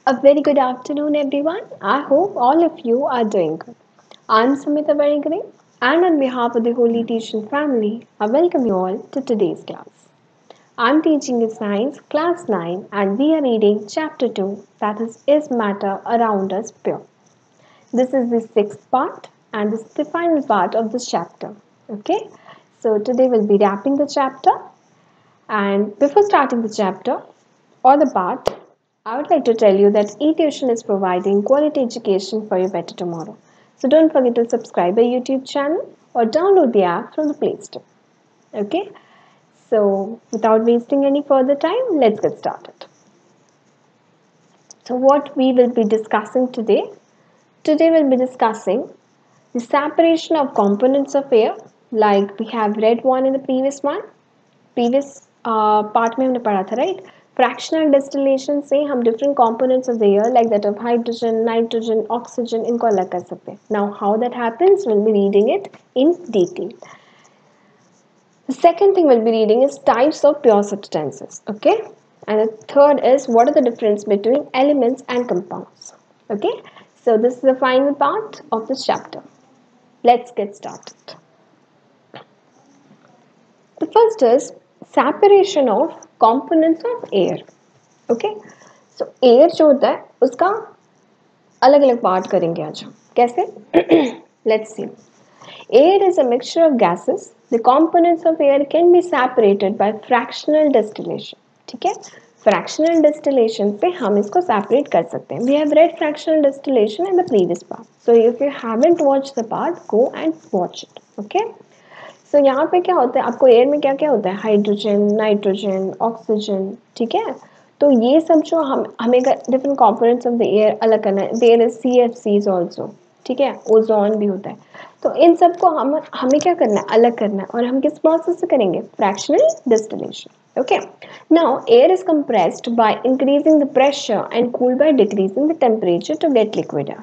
A very good afternoon, everyone. I hope all of you are doing good. I'm Samita Varigre, and on behalf of the Holy Teaching family, I welcome you all to today's class. I'm teaching in Science, Class 9, and we are reading Chapter 2, that is Matter Around Us Pure? This is the sixth part, and this is the final part of this chapter. Okay, so today we'll be wrapping the chapter. And before starting the chapter or the part, I would like to tell you that eTuition is providing quality education for your better tomorrow. So don't forget to subscribe our YouTube channel or download the app from the Play Store. Okay? So without wasting any further time, let's get started. So what we will be discussing today? Today we'll be discussing the separation of components of air, like we have read one in the previous part में हमने पढ़ा था right fractional distillation से हम different components of the air like that of hydrogen nitrogen oxygen इनको अलग कर सकते हैं now how that happens will be reading it in detail The second thing we'll be reading is types of pure substances, okay? And the third is what are the difference between elements and compounds, okay? So this is the final part of this chapter. Let's get started. The first is separation of components of air, okay? So air जो होता है उसका अलग अलग part करेंगे आज हम कैसे Let's see. Air is a mixture of gases. The components of air can be separated by fractional distillation. ठीक है fractional distillation से हम इसको separate कर सकते हैं. We have read fractional distillation in the previous part. So if you haven't watched the part, go and watch it. Okay. So यहाँ पे क्या होता है आपको एयर में क्या क्या होता है हाइड्रोजन नाइट्रोजन ऑक्सीजन ठीक है तो ये सब जो हमें different components of the air अलग करना है देयर इज CFCs आल्सो ठीक है ओजोन भी होता है तो इन सब को हमें क्या करना है अलग करना है और हम किस प्रोसेस से करेंगे fractional distillation okay now air is compressed by increasing the pressure and cooled by decreasing the temperature to get liquid air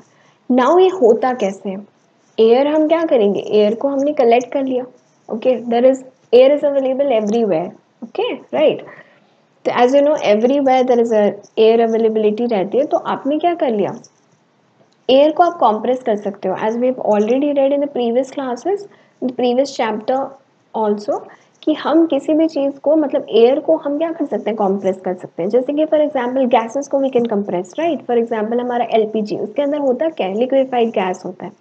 now ये होता कैसे है एयर हम क्या करेंगे एयर को हमने कलेक्ट कर लिया okay air is available everywhere okay right तो as you know everywhere there is a air availability रहती है तो आपने क्या कर लिया एयर को आप compress कर सकते हो as we have already read in the previous classes in the previous chapter also कि हम किसी भी चीज़ को मतलब एयर को हम क्या कर सकते हैं compress कर सकते हैं जैसे कि फॉर एग्जांपल गैसेस को we can compress right for example हमारा LPG उसके अंदर होता क्या है लिक्विफाइड गैस होता है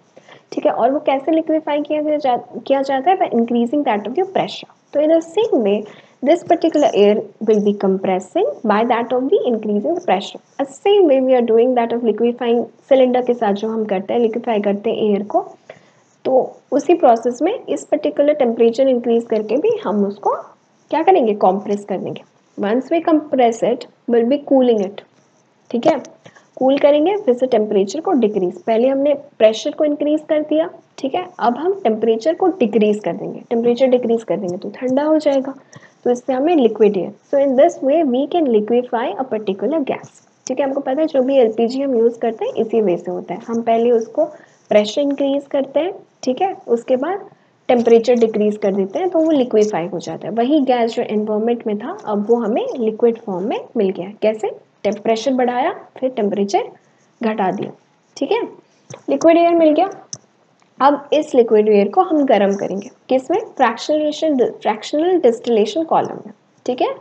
ठीक है और वो कैसे लिक्विफाई किया जाता है by increasing that of your pressure तो in the same way this particular air will be compressing by that of the increasing the pressure the same way we are doing that of liquefying cylinder के साथ जो हम करते हैं liquefy करते हैं air को तो उसी प्रोसेस में इस पर्टिकुलर टेम्परेचर इंक्रीज करके भी हम उसको क्या करेंगे कॉम्प्रेस कर देंगे once we compress it will be cooling it ठीक है कूल करेंगे फिर से टेम्परेचर को डिक्रीज पहले हमने प्रेशर को इंक्रीज कर दिया ठीक है अब हम टेम्परेचर को डिक्रीज कर देंगे टेम्परेचर डिक्रीज कर देंगे तो ठंडा हो जाएगा तो इससे हमें liquid air so in this way we can liquefy a particular gas ठीक है हमको पता है जो भी LPG हम यूज़ करते हैं इसी वे से होता है हम पहले उसको प्रेशर इंक्रीज करते हैं ठीक है उसके बाद टेम्परेचर डिक्रीज कर देते हैं तो वो लिक्विफाई हो जाता है वही गैस जो एनवायरमेंट में था अब वो हमें लिक्विड फॉर्म में मिल गया कैसे प्रेशर बढ़ाया फिर टेम्परेचर घटा दिया ठीक है लिक्विड एयर मिल गया अब इस लिक्विड एयर को हम गर्म करेंगे किसमें फ्रैक्शनल डिस्टिलेशन कॉलम में ठीक है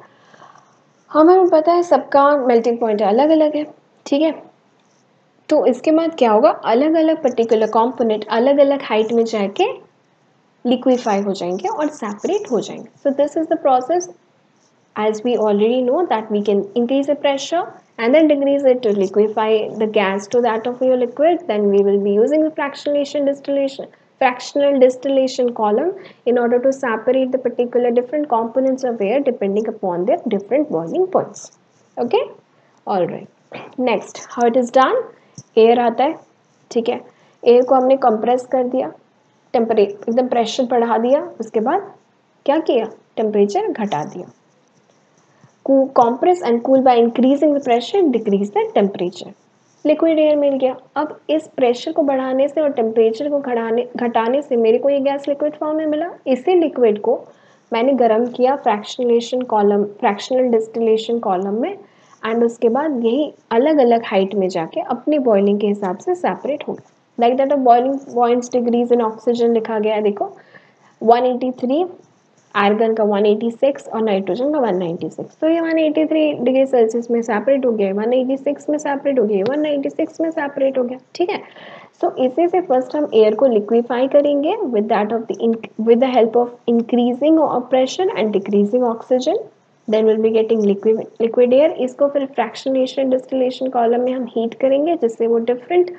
हमें पता है सबका मेल्टिंग पॉइंट अलग अलग है ठीक है तो इसके बाद क्या होगा अलग अलग पर्टिकुलर कंपोनेंट अलग अलग हाइट में जाके लिक्विफाई हो जाएंगे और सेपरेट हो जाएंगे so this is the process as we already know that we can increase the pressure and then decrease it to liquefy the gas to that of your liquid then we will be using the fractional distillation column in order to separate the particular different components of air depending upon their different boiling points okay all right next how it is done air आता है ठीक है air को हमने compress कर दिया temperature एकदम pressure बढ़ा दिया उसके बाद क्या किया टेम्परेचर घटा दिया compress and cool by increasing the pressure decrease the temperature liquid air मिल गया अब इस प्रेशर को बढ़ाने से और टेम्परेचर को घटाने से मेरे को ये गैस लिक्विड फॉर्म में मिला इसी लिक्विड को मैंने गर्म किया फ्रैक्शनल डिस्टिलेशन कॉलम में एंड उसके बाद यही अलग अलग हाइट में जाके अपनी बॉइलिंग के हिसाब से सेपरेट होगा। Like that of boiling points degrees in oxygen लिखा गया है, देखो 183, आर्गन का 186 और नाइट्रोजन का 196। तो ये 183 डिग्री सेल्सियस में सेपरेट हो गया, 186 में सेपरेट हो गया, 196 में सेपरेट हो गया, ठीक है। सो इसी से फर्स्ट हम एयर को लिक्विफाई करेंगे with that of the with the help of increasing pressure and decreasing oxygen, then will be getting liquid air. इसको फिर फ्रैक्शनेशन डिस्टिलेशन कॉलम में हम हीट करेंगे, जिससे वो डिफरेंट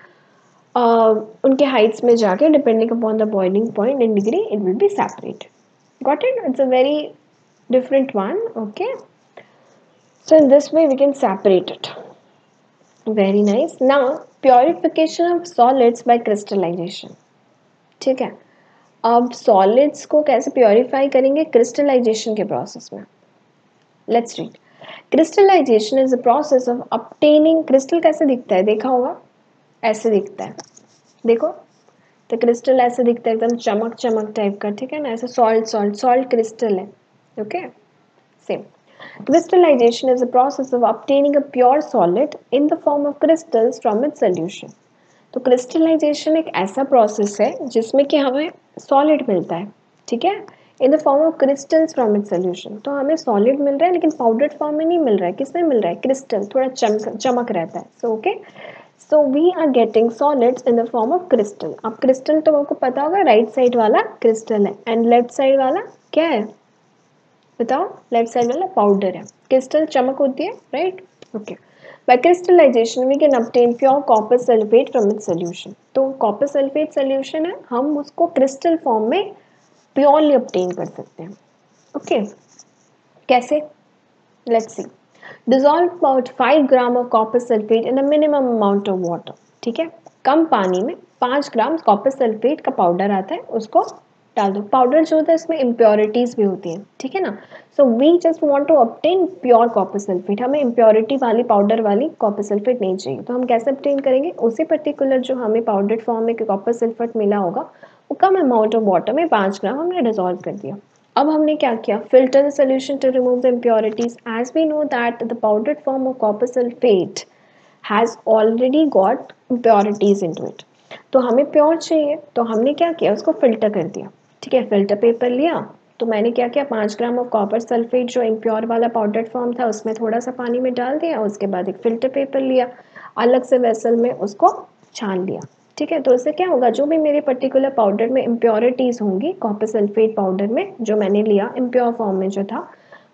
उनके हाइट्स में जाके depending upon the boiling point and degree it will be separated. Got it? It's a very different one. Okay, so in this way we can separate it. Very nice. Now purification of solids by crystallization. ठीक है, अब solids को कैसे purify करेंगे? crystallization के process में। Let's read. Crystallization is the process of obtaining, crystal कैसे दिखता है देखा होगा, ऐसे दिखता है, देखो तो क्रिस्टल ऐसे दिखता है एकदम चमक चमक टाइप का, ठीक है ना, ऐसे सॉल्ट क्रिस्टल है, okay same. Crystallization is a process of obtaining a pure solid in the form of crystals from its solution. तो क्रिस्टलाइजेशन एक ऐसा प्रोसेस है जिसमें कि हमें सॉलिड मिलता है, ठीक है, इन the form of crystals from its solution. तो हमें सॉलिड मिल रहा है लेकिन पाउडर्ड फॉर्म में नहीं मिल रहा है, किसमें मिल रहा है? क्रिस्टल, थोड़ा चमक रहता है। So okay, so we are getting solids in the form of crystal. अब क्रिस्टल तो आपको पता होगा राइट साइड वाला क्रिस्टल है एंड लेफ्ट साइड वाला क्या है बताओ? लेफ्ट साइड वाला पाउडर है। क्रिस्टल चमक होती है, right? Okay, by crystallization we can obtain pure copper sulphate from its solution. तो कॉपर सल्फेट सॉल्यूशन है, हम उसको क्रिस्टल फॉर्म में प्योरली ऑब्टेन कर सकते हैं। ओके, कैसे? Let's see. Dissolve about 5 gram of copper sulfate in a minimum amount of water. ठीक है, कम पानी में 5 ग्राम कॉपर सल्फेट का पाउडर आता है, उसको डाल दो। पाउडर जो होता है इसमें इम्प्योरिटीज भी होती हैं, ठीक है ना। So we just want to obtain pure copper sulphate, हमें इम्प्योरिटी वाली पाउडर वाली कॉपर सल्फेट नहीं चाहिए। तो हम कैसे ऑब्टेन करेंगे? उसी पर्टिकुलर जो हमें पाउडर फॉर्म में कॉपर सल्फेट मिला होगा वो कम अमाउंट ऑफ वाटर में 5 ग्राम हमने डिजोल्व कर दिया। अब हमने क्या किया? Filter the solution to remove the impurities. As we know that the powdered form of copper sulphate has already got impurities into it. तो हमें प्योर चाहिए, तो हमने क्या किया? उसको फिल्टर कर दिया, ठीक है। फिल्टर पेपर लिया, तो मैंने क्या किया? 5 ग्राम ऑफ कॉपर सल्फेट जो इम्प्योर वाला पाउडर्ड फॉर्म था उसमें थोड़ा सा पानी में डाल दिया, उसके बाद एक फिल्टर पेपर लिया, अलग से वेसल में उसको छान लिया, ठीक है। तो इससे क्या होगा? जो भी मेरे पर्टिकुलर पाउडर में इम्प्योरिटीज़ होंगी कॉपर सल्फेट पाउडर में जो मैंने लिया इम्प्योर फॉर्म में जो था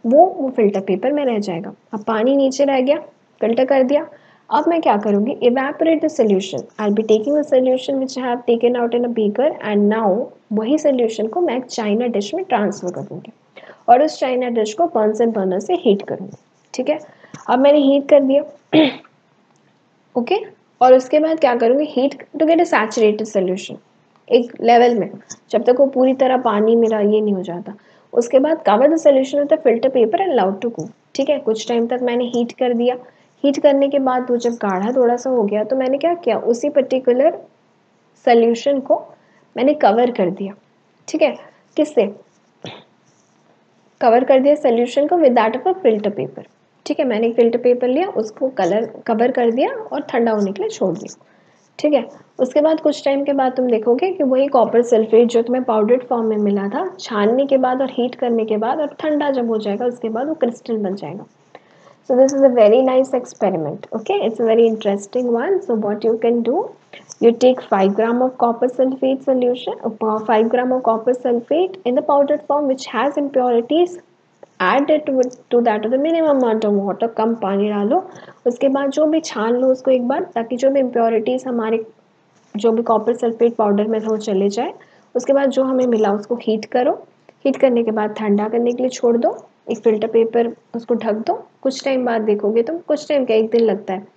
वो फिल्टर पेपर में रह जाएगा। अब पानी नीचे रह गया, फिल्टर कर दिया। अब मैं क्या करूँगी? Evaporate the solution. I will be taking the solution which I have taken out in a beaker and now वही सोल्यूशन को मैं चाइना डिश में ट्रांसफ़र कर दूँगी और उस चाइना डिश को बर्नसन बर्नर से हीट करूँगी, ठीक है। अब मैंने हीट कर दिया ओके और उसके बाद क्या करूँगी? Heat to get a saturated solution एक लेवल में, जब तक वो पूरी तरह पानी मेरा ये नहीं हो जाता। उसके बाद cover the solution with the filter paper and allowed to cool, ठीक है। कुछ टाइम तक मैंने हीट कर दिया। हीट करने के बाद वो जब गाढ़ा थोड़ा सा हो गया तो मैंने क्या किया? उसी पर्टिकुलर सोल्यूशन को मैंने कवर कर दिया, ठीक है। किससे कवर कर दिया? सोल्यूशन को with that of a filter paper, ठीक है। मैंने एक फिल्टर पेपर लिया, उसको कवर कर दिया और ठंडा होने के लिए छोड़ दिया, ठीक है। उसके बाद कुछ टाइम के बाद तुम देखोगे कि वही कॉपर सल्फेट जो तुम्हें पाउडर्ड फॉर्म में मिला था, छानने के बाद और हीट करने के बाद और ठंडा जब हो जाएगा उसके बाद वो क्रिस्टल बन जाएगा। So this is a very nice experiment. Okay, it's a very interesting one. So what you can do, you take 5 gram of copper sulfate solution, 5 gram of copper sulfate in the powdered form which has impurities. Add it to that of the minimum amount of water. कम पानी डालो, उसके बाद जो भी छान लो उसको एक बार, ताकि जो भी इम्प्योरिटीज़ हमारे जो भी कॉपर सल्फेट पाउडर में था वो चले जाए। उसके बाद जो हमें मिला उसको हीट करो, हीट करने के बाद ठंडा करने के लिए छोड़ दो, एक फिल्टर पेपर उसको ढक दो। कुछ टाइम बाद देखोगे तुम, कुछ टाइम क्या, एक दिन लगता है।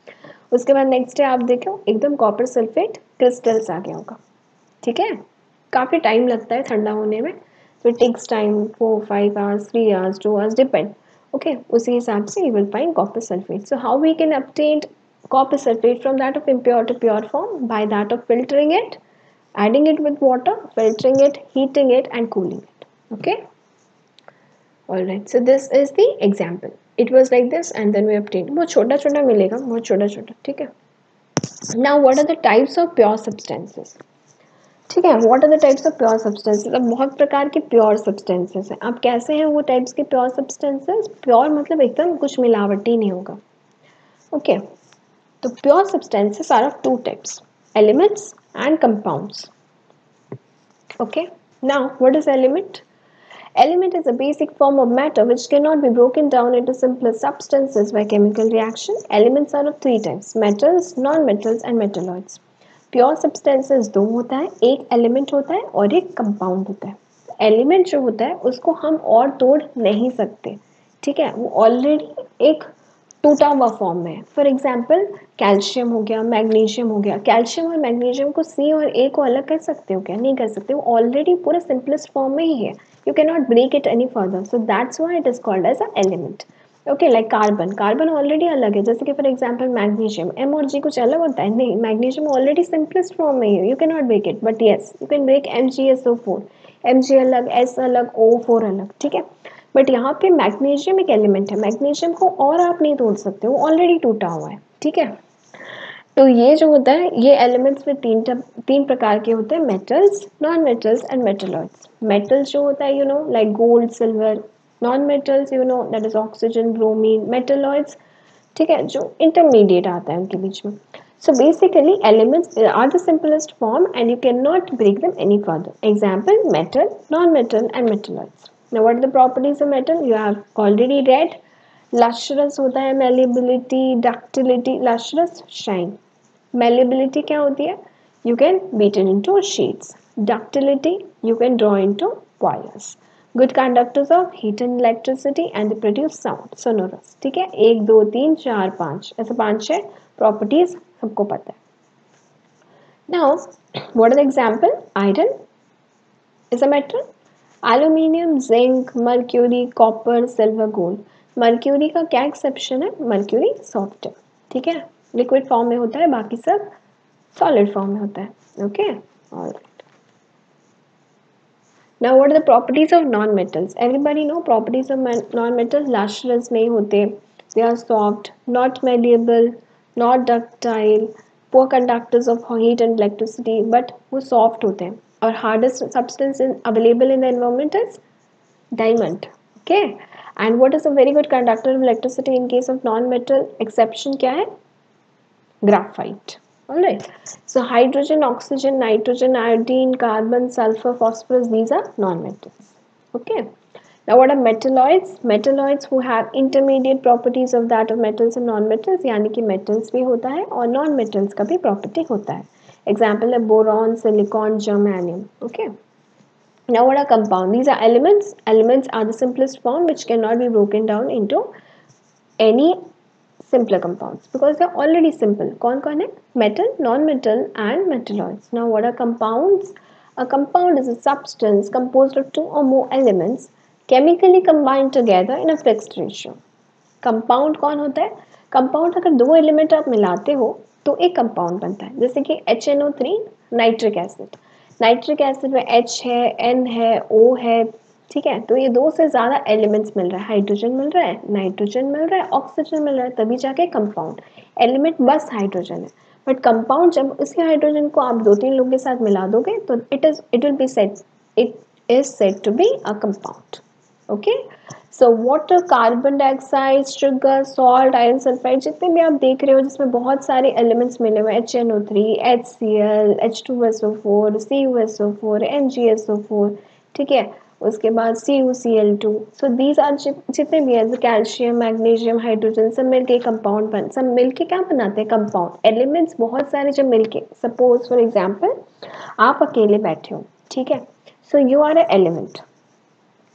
उसके बाद नेक्स्ट डे आप देखो एकदम कॉपर सल्फेट क्रिस्टल्स आ गया होगा, ठीक है। काफ़ी टाइम लगता है ठंडा होने में, तो it takes time 4-5 hours 3 hours 2 hours depend, okay. उसी हिसाब से you will find copper sulphate. So how we can obtain copper sulfate from that of impure to pure form? By that of filtering it, adding it with water, filtering it, heating it and cooling it, okay. All right, so this is the example. It was like this and then we obtained, बहुत छोटा छोटा मिलेगा, बहुत छोटा छोटा, ठीक है। Now what are the types of pure substances, ठीक है, what are the types of pure substances. अब बहुत प्रकार के प्योर सब्सटेंसेस हैं। अब कैसे हैं वो टाइप्स के प्योर सब्सटेंसेस, प्योर मतलब एकदम कुछ मिलावटी नहीं होगा, ओके। तो pure substances are of two types, elements and compounds, okay. Now what is element? Element is a basic form of matter which cannot be broken down into simpler substances by chemical reaction. Elements are of three types, metals, non-metals and metalloids. Pure substances दो होता है, एक element होता है और एक compound होता है। एलिमेंट जो होता है उसको हम और तोड़ नहीं सकते, ठीक है, वो ऑलरेडी एक टूटा हुआ फॉर्म में है। फॉर एग्जाम्पल कैल्शियम हो गया, मैग्नीशियम हो गया, कैल्शियम और मैग्नीशियम को सी और ए को अलग कर सकते हो क्या? नहीं कर सकते, वो ऑलरेडी पूरा सिंपलेस्ट फॉर्म में ही है, you can not break it any further, so that's why it is called as a element, okay. Like carbon, carbon already अलग है, जैसे कि फॉर एग्जाम्पल मैग्नीशियम, एम और जी कुछ अलग होता है? नहीं, मैग्नीशियम ऑलरेडी सिंपलेस्ट फॉर्म में है, you can not break it, but yes you can break MgSO4, Mg अलग, S अलग, O4 अलग, ठीक है। बट यहाँ पे मैग्नीशियम एक एलिमेंट है, मैग्नीशियम को और आप नहीं तोड़ सकते, वो ऑलरेडी टूटा हुआ है, ठीक है। तो ये जो होता है, ये एलिमेंट्स में तीन प्रकार के होते हैं, metals, non metals and metalloids. Metals जो होता है, you know, like gold, silver. Non metals, you know, that is oxygen, bromine. Metalloids, ठीक है, जो इंटरमीडिएट आता है उनके बीच में। So basically elements are the simplest form and you cannot break them any further. Example, metal, non-metal and metalloids. Now what are the properties of metal? You have already read. Lustrous होता है, malleability, ductility, lustrous, shine. Malleability क्या होती है? You can beat it into sheets. Ductility, you can draw into wires. Good conductors of heat and electricity and they produce sound, sonorous. ठीक है, 1 2 3 4 5 ऐसे 5-6 properties सबको पता है। Now, what are the example? Iron is a metal. Aluminium, zinc, mercury, copper, silver, gold. Mercury का क्या exception है? Mercury soft है, ठीक है, लिक्विड फॉर्म में होता है, बाकी सब सॉलिड फॉर्म में होता है, okay. Alright, now what are the properties of non-metals? Everybody know properties of non-metals. Lustrous नहीं होते, they are soft, not malleable, not ductile, poor conductors of heat and electricity, but वो soft होते हैं। और hardest substance available in the environment is diamond, okay। And what is a very good conductor of electricity in case of non-metal? Exception क्या है? Graphite. Alright, so hydrogen, oxygen, nitrogen, iodine, carbon, sulfur, phosphorus, these are non-metals, okay। Now what are metalloids? Metalloids who have intermediate properties of that of metals and non-metals, यानी कि metals भी होता है और non-metals का भी property होता है। Example है boron, silicon, germanium, okay। Now what are compound? These are elements. Elements are the simplest form which cannot be broken down into any simpler compounds because they are already simple. कौन कौन है? Metal, non-metal and metalloids. Now what are compounds? A compound is a substance composed of 2 or more elements chemically combined together in a fixed ratio. Compound कौन होता है? Compound अगर 2 element आप मिलाते हो तो एक कंपाउंड बनता है, जैसे कि HNO3 nitric acid. Nitric acid में H है, N है, O है, ठीक है। तो ये 2 से ज़्यादा एलिमेंट्स मिल रहा है, हाइड्रोजन मिल रहा है, नाइट्रोजन मिल रहा है, ऑक्सीजन मिल रहा है, तभी जाके कंपाउंड। एलिमेंट बस हाइड्रोजन है, बट कंपाउंड जब उसी हाइड्रोजन को आप 2-3 लोगों के साथ मिला दोगे तो it will be said, it is said to be a compound, okay. So water, carbon dioxide, sugar, salt, iron sulphide, जितने भी आप देख रहे हो जिसमें बहुत सारे एलिमेंट्स मिले हुए, HNO3, HCl, H2SO4, CuSO4, MgSO4, ठीक है, उसके बाद CuCl2, सो दीज आर जितने भी है, कैल्शियम, मैग्नीशियम, हाइड्रोजन, सब मिलके कंपाउंड सब मिलके क्या बनाते हैं? कंपाउंड। एलिमेंट्स बहुत सारे जब मिलके, सपोज फॉर एग्जांपल आप अकेले बैठे हो, ठीक है, so you are a element,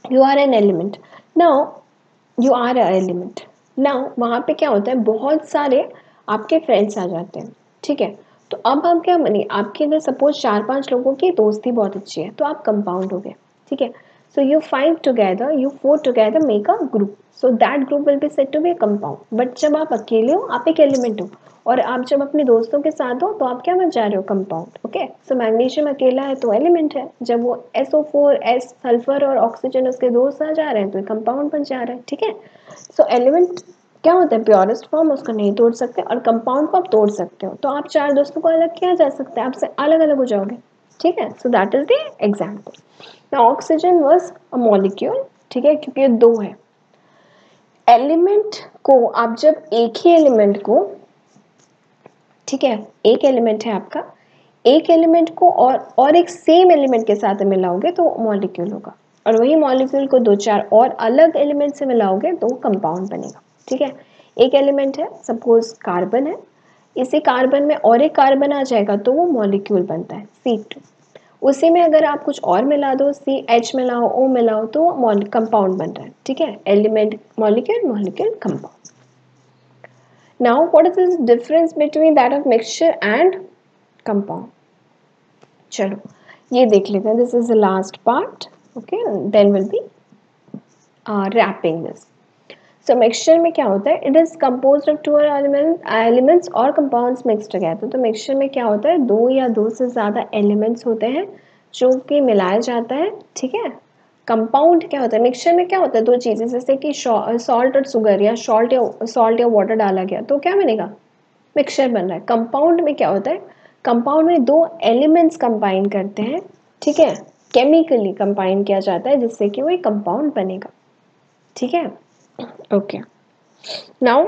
you are an element, now you are a element, now वहाँ पे क्या होता है, बहुत सारे आपके फ्रेंड्स आ जाते हैं, ठीक है। तो अब आप क्या बने, आपके अगर सपोज 4-5 लोगों की दोस्ती बहुत अच्छी है तो आप कंपाउंड हो गए, ठीक है। सो you 5 together, you 4 together make a group, so that group will be said to be a compound। But जब आप अकेले हो आप एक एलिमेंट हो, और आप जब अपने दोस्तों के साथ हो तो आप क्या बन जा रहे हो? Compound, okay. सो मैग्नीशियम अकेला है तो एलिमेंट है, जब वो SO4, S, सल्फर और ऑक्सीजन उसके दोस्त आ जा रहे हैं तो कंपाउंड बन जा रहा है, ठीक है। सो एलिमेंट क्या होता है, प्योरेस्ट फॉर्म, उसको नहीं तोड़ सकते, और कंपाउंड को आप तोड़ सकते हो, तो आप चार दोस्तों को अलग किया जा सकता है, आपसे अलग अलग हो जाओगे, ठीक है। So that is the example. Now oxygen was a molecule, ठीक है, क्योंकि ये दो है। एलिमेंट को आप जब एक ही एलिमेंट को, ठीक है, एक एलिमेंट है आपका, एक एलिमेंट को और एक सेम एलिमेंट के साथ मिलाओगे तो मॉलिक्यूल होगा, और वही मॉलिक्यूल को दो चार और अलग एलिमेंट से मिलाओगे तो कंपाउंड बनेगा, ठीक है। एक एलिमेंट है, सपोज कार्बन है, इसी कार्बन में और एक कार्बन आ जाएगा तो वो मॉलिक्यूल बनता है C2। उसी में अगर आप कुछ और मिला दो, CH मिलाओ, O मिलाओ, तो कंपाउंड बन रहा है, ठीक है। Element molecule, molecule compound. Now what is the difference between that of mixture and compound? चलो ये देख लेते हैं, this is the last part, okay, then will be wrapping this. So mixture में क्या होता है, it is composed of two elements और कंपाउंड्स मिक्स्ड टुगेदर। तो मिक्सचर में क्या होता है, दो या दो से ज़्यादा एलिमेंट्स होते हैं जो कि मिलाया जाता है, ठीक है। कंपाउंड क्या होता है, मिक्सचर में क्या होता है, दो चीज़ें, जैसे कि सॉल्ट और शुगर, या सॉल्ट या वाटर डाला गया तो क्या बनेगा, मिक्सचर बन रहा है। कंपाउंड में क्या होता है, कंपाउंड में दो एलिमेंट्स कंबाइन करते हैं, ठीक है, केमिकली कंबाइन किया जाता है जिससे कि वो एक कंपाउंड बनेगा, ठीक है। Okay, now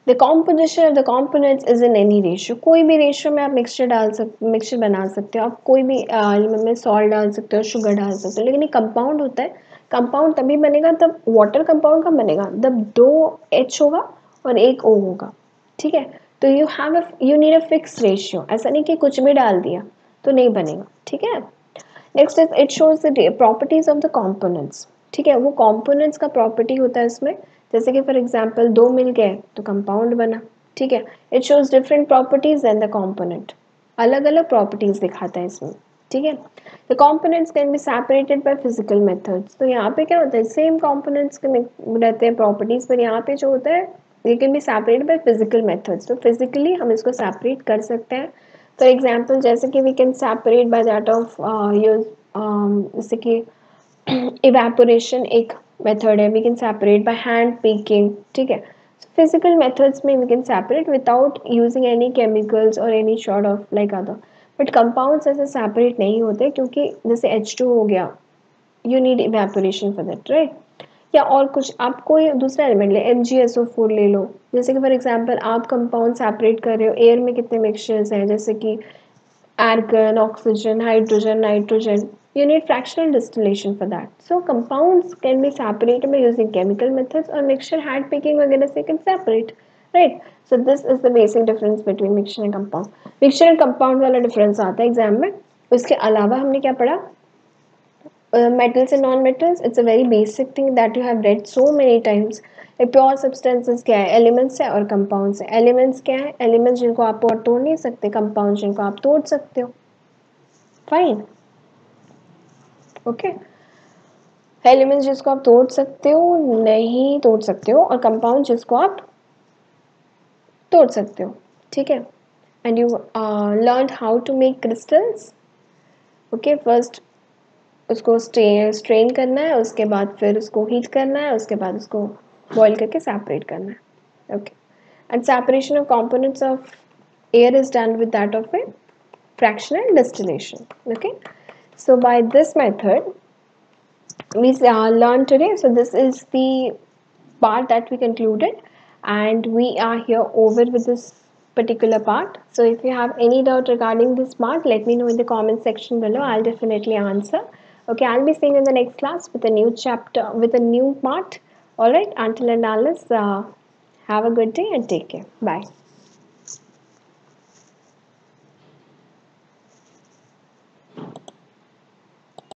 the composition of the components is in any ratio. कोई भी रेशियो में आप मिक्सचर बना सकते हो, आप कोई भी एलिमेंट में सॉल्ट डाल सकते हो, शुगर डाल सकते हो, लेकिन ये कंपाउंड होता है। कंपाउंड तभी बनेगा तब, वाटर कंपाउंड कब बनेगा, जब दो H होगा और एक O होगा, ठीक है। तो you need a fix ratio, ऐसा नहीं कि कुछ भी डाल दिया तो नहीं बनेगा, ठीक है। Next is it shows the properties of the components, ठीक है, वो कंपोनेंट्स का प्रॉपर्टी होता है इसमें, जैसे कि फॉर एग्जांपल दो मिल गए तो कंपाउंड बना, ठीक है। It shows different properties and the component, अलग अलग प्रॉपर्टीज दिखाता है इसमें, ठीक है। The components can be separated by physical methods. तो यहाँ पे क्या होता है, सेम कंपोनेंट्स के रहते हैं प्रॉपर्टीज, पर यहाँ पे जो होता है ये can be separated by physical methods. तो फिजिकली हम इसको सेपरेट कर सकते हैं। फॉर एग्जाम्पल जैसे कि we can separate by that of use, जैसे कि इवेपोरेशन एक मेथड है, we can separate by hand picking, ठीक है। फिजिकल मेथड्स में we can separate without using any chemicals और any sort of like other. But compounds ऐसे separate नहीं होते, क्योंकि जैसे H2 हो गया, you need evaporation for that, right. या और कुछ आप कोई दूसरा एलिमेंट ले, MgSO4 ले लो, जैसे कि फॉर एग्जांपल आप कंपाउंड सेपरेट कर रहे हो, एयर में कितने मिक्सचर्स हैं, जैसे कि argon, oxygen, hydrogen, nitrogen. You need fractional distillation for that. So compounds can be separated by using chemical methods, or mixture hand picking वगैरह से can separate, right? So this is the basic difference between mixture and compound. Mixture and compound वाला difference आता है exam में। उसके अलावा हमने क्या पढ़ा, metals and non-metals. It's a very basic thing that you have read so many times. Pure substances क्या है, एलिमेंट्स है और कंपाउंड्स है। एलिमेंट्स क्या है, एलिमेंट्स जिनको आप और तोड़ नहीं सकते, कंपाउंड्स जिनको आप तोड़ सकते हो, फाइन, ओके। एलिमेंट्स जिसको आप तोड़ सकते हो, नहीं तोड़ सकते हो, और कंपाउंड जिसको आप तोड़ सकते हो, ठीक है। And you learn how to make crystals, okay. First उसको स्ट्रेन करना है, उसके बाद फिर उसको हीट करना है, उसके बाद उसको बॉईल करके सेपरेट करना है, okay. And separation of components of air is done with that of a fractional distillation, okay. So by this method we learned today, so this is the part that we concluded, and we are here over with this particular part. So if you have any doubt regarding this part, let me know in the comment section below. I'll definitely answer, okay. I'll be seeing you in the next class with a new chapter, with a new part. All right, until and unless, have a good day and take care. Bye.